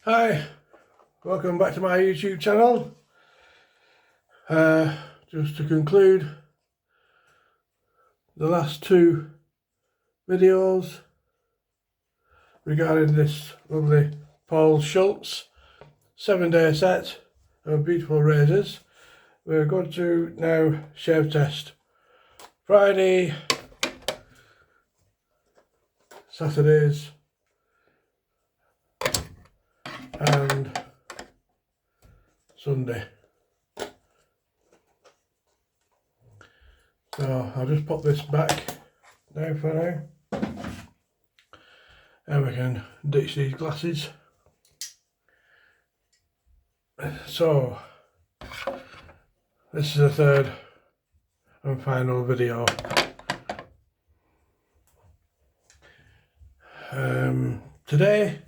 Hi, welcome back to my YouTube channel. Just to conclude the last two videos regarding this lovely Paul Schulze 7-day set of beautiful razors, we're going to now shave test Friday, Saturdays and Sunday. So I'll just pop this back now for now, and we can ditch these glasses. So this is the third and final video. Today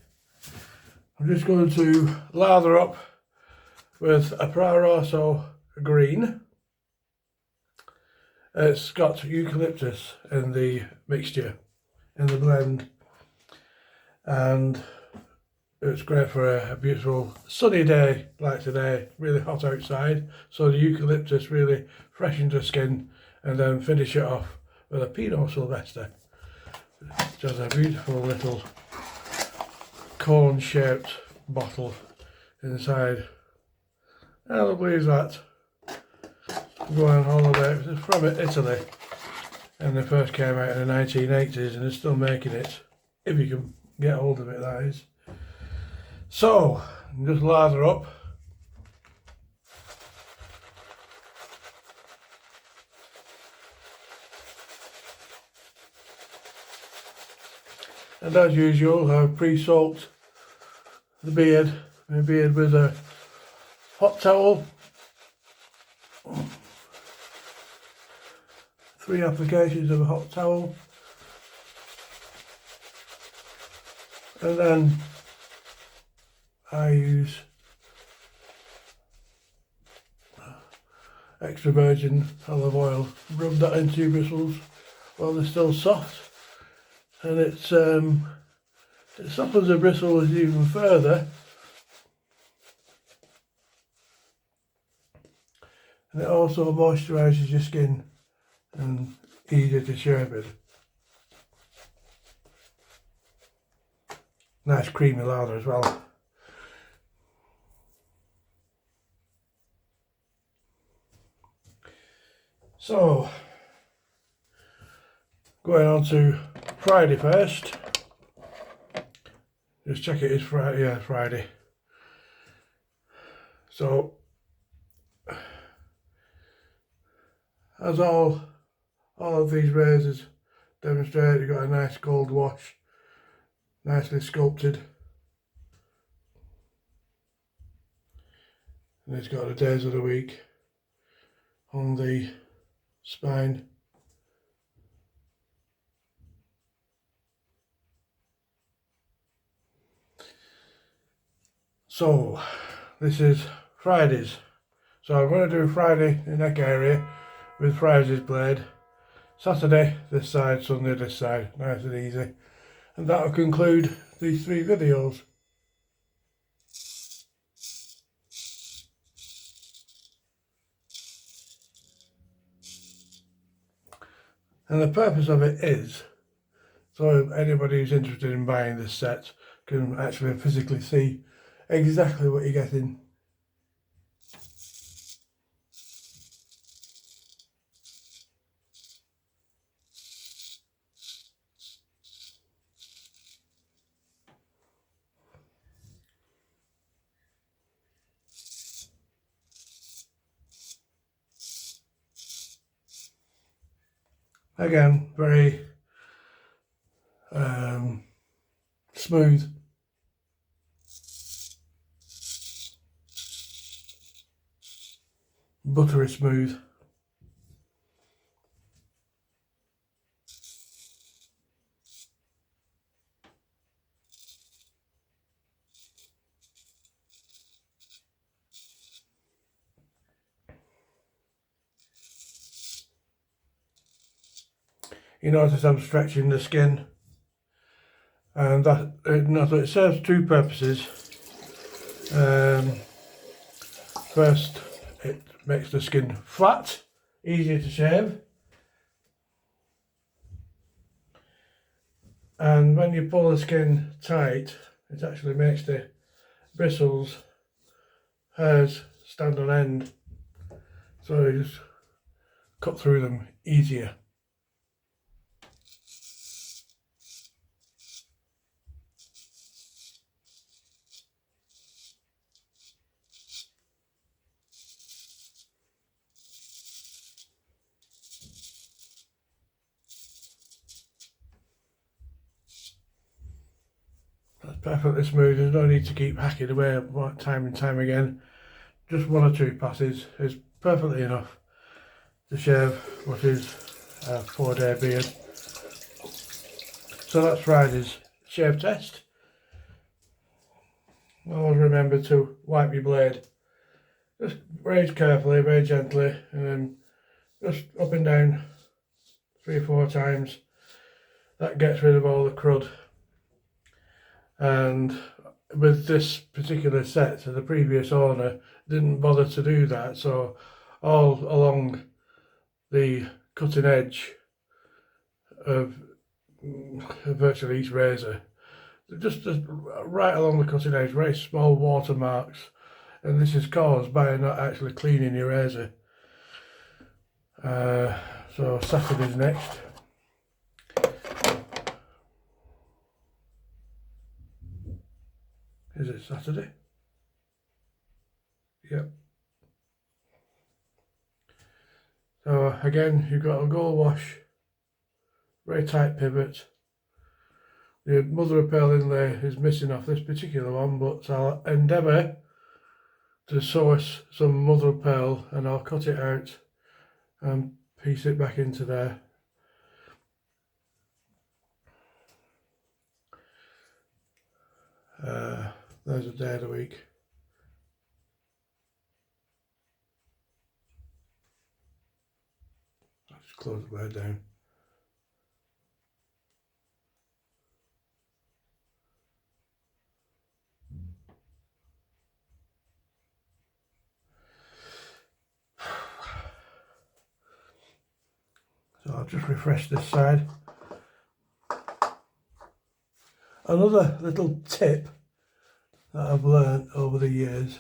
I'm just going to lather up with a Proraso Green. It's got eucalyptus in the mixture, in the blend, and it's great for a beautiful sunny day like today, really hot outside, so the eucalyptus really freshens the skin, and then finish it off with a Pino Sylvestre, which has a beautiful little cone shaped bottle inside. How lovely is that? Go on holiday. It's from Italy, and they first came out in the 1980s, and they're still making it, if you can get hold of it, that is. So just lather up. And as usual, I've pre-soaked my beard with a hot towel. 3 applications of a hot towel, and then I use extra virgin olive oil, rub that into your bristles while they're still soft, and it softens the bristles even further, and it also moisturises your skin and easier to shave with. Nice creamy lather as well. So, going on to Friday first. Just check it is Friday. Yeah, Friday. So, as all of these razors demonstrate, you've got a nice gold wash, nicely sculpted, and it's got the days of the week on the spine. So this is Fridays, so I'm going to do Friday in the neck area with Friday's blade, Saturday this side, Sunday this side, nice and easy, and that will conclude these 3 videos. And the purpose of it is so anybody who's interested in buying this set can actually physically see exactly what you're getting. Again, very smooth. Buttery smooth. You notice I'm stretching the skin, and that it serves 2 purposes. First, it makes the skin flat, easier to shave. And when you pull the skin tight, it actually makes the bristles, hairs stand on end. So you just cut through them easier. That's perfectly smooth. There's no need to keep hacking away time and time again. Just 1 or 2 passes is perfectly enough to shave what is a 4-day beard. So that's Friday's shave test. Always remember to wipe your blade. Just raise carefully, very gently, and then just up and down 3 or 4 times. That gets rid of all the crud. And with this particular set, the previous owner didn't bother to do that, so all along the cutting edge of virtually each razor, just right along the cutting edge, very small watermarks, and this is caused by not actually cleaning your razor. So Saturday's next. Is it Saturday? Yep. So again, you've got a gold wash, very tight pivot. The mother of pearl inlay is missing off this particular one, but I'll endeavour to source some mother of pearl and I'll cut it out and piece it back into there. There's a day of the week. I'll just close the blade down. So I'll just refresh this side. Another little tip that I've learned over the years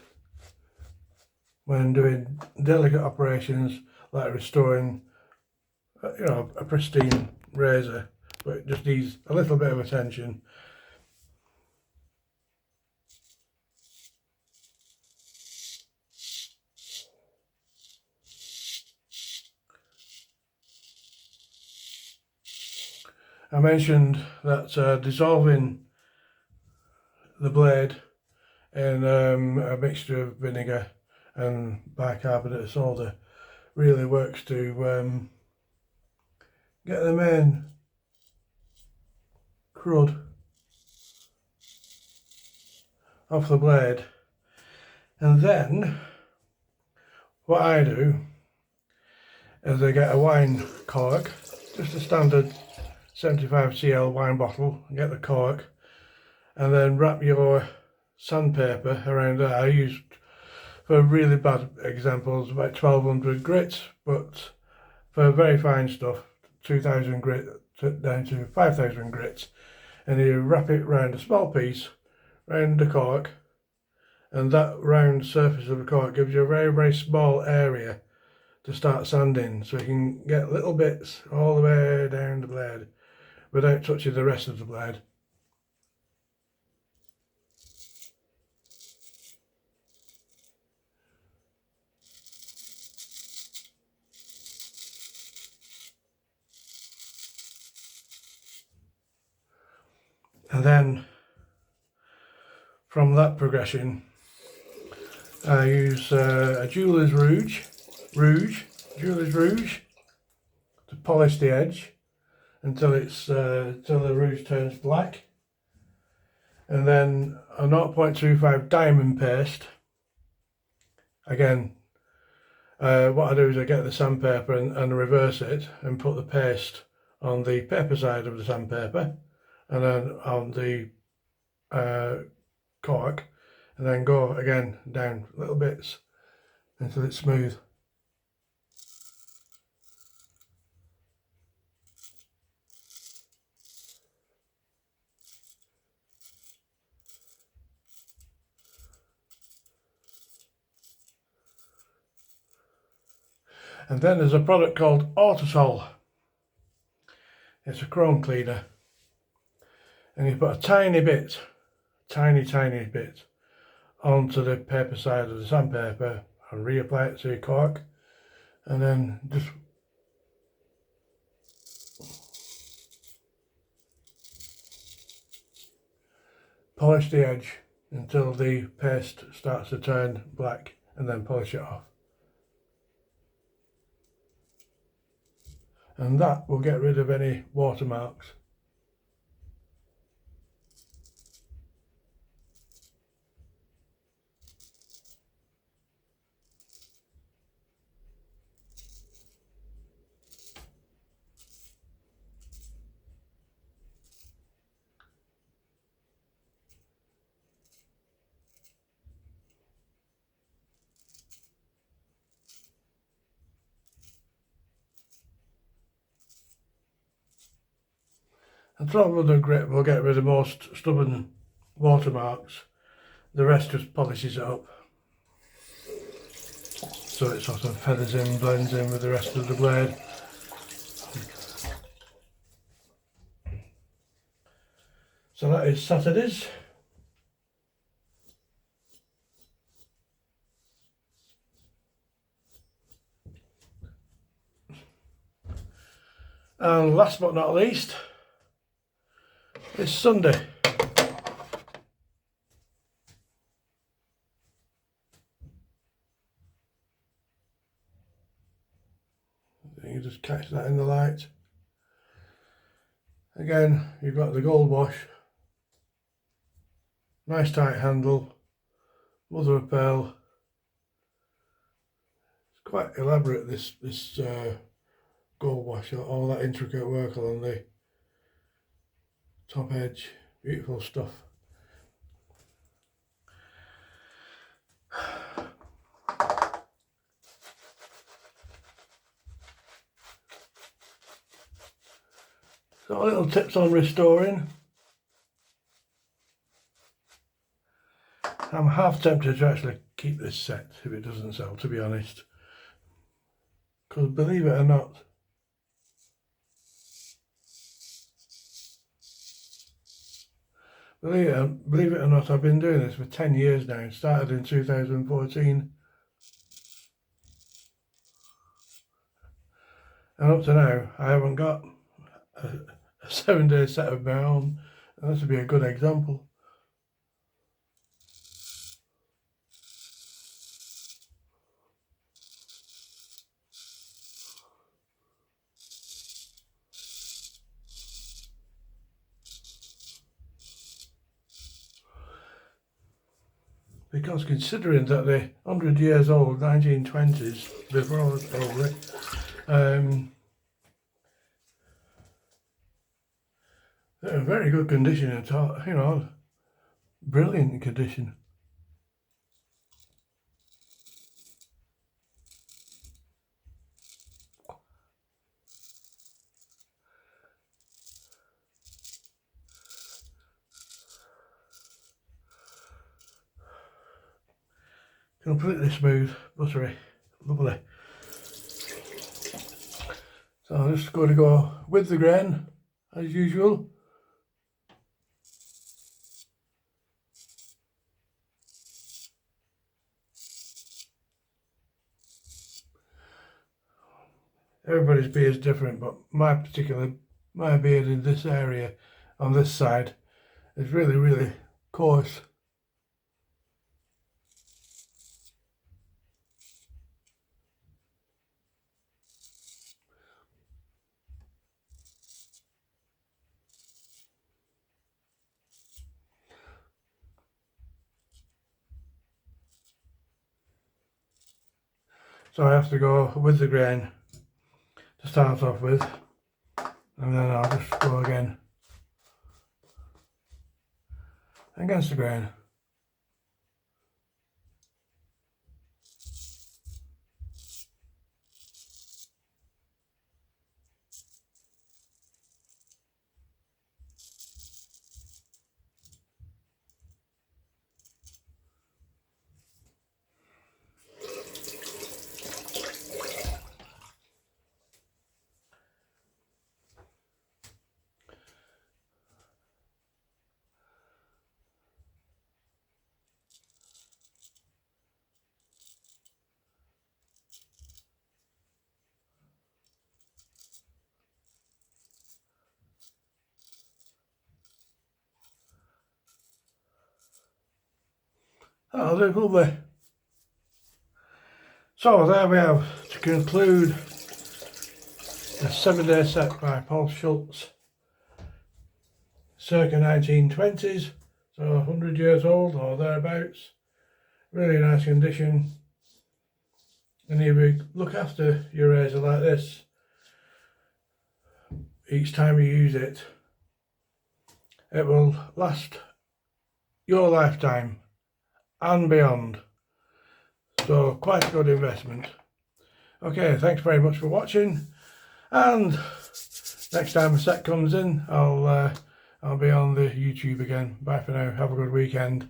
when doing delicate operations like restoring, a pristine razor, but it just needs a little bit of attention. I mentioned that dissolving the blade in a mixture of vinegar and bicarbonate of soda really works to get the main crud off the blade. And then what I do is I get a wine cork, just a standard 75cl wine bottle, get the cork, and then wrap your sandpaper around that. I used, for really bad examples, about 1200 grit, but for very fine stuff, 2000 grit down to 5000 grits, and you wrap it around a small piece, around the cork, and that round surface of the cork gives you a very, very small area to start sanding, so you can get little bits all the way down the blade without touching the rest of the blade. And then from that progression, I use a jeweler's rouge to polish the edge until till the rouge turns black, and then a 0.25 diamond paste. Again, what I do is I get the sandpaper and reverse it and put the paste on the paper side of the sandpaper, and then on the cork and then go again down little bits until it's smooth. And then there's a product called Autosol. It's a chrome cleaner, and you put a tiny bit, tiny bit onto the paper side of the sandpaper and reapply it to your cork, and then just polish the edge until the paste starts to turn black, and then polish it off. And that will get rid of any watermarks. And 1200 grit will get rid of most stubborn watermarks. The rest just polishes it up, so it sort of feathers in, blends in with the rest of the blade. So that is Saturday's. And last but not least, it's Sunday. You just catch that in the light. Again, you've got the gold wash, nice tight handle, mother of pearl. It's quite elaborate, this gold wash, all that intricate work along the top edge, beautiful stuff. So little tips on restoring. I'm half tempted to actually keep this set if it doesn't sell, to be honest. Because believe it or not, believe it or not, I've been doing this for 10 years now. It started in 2014. And up to now, I haven't got a 7-day set of my own. And this would be a good example. Because considering that they're 100 years old, 1920s, before probably, they're in very good condition at all, you know, brilliant condition. Completely smooth, buttery, lovely. So I'm just going to go with the grain as usual. Everybody's beard is different, but my beard in this area, on this side, is really coarse. So I have to go with the grain to start off with, and then I'll just go again against the grain. That'll do, lovely. So there we have, to conclude, the 7-day set by Paul Schulze, circa 1920s, so 100 years old or thereabouts. Really nice condition. And if you look after your razor like this, each time you use it, it will last your lifetime and beyond. So quite a good investment. Okay, thanks very much for watching, and next time a set comes in, I'll be on the YouTube again. Bye for now. Have a good weekend.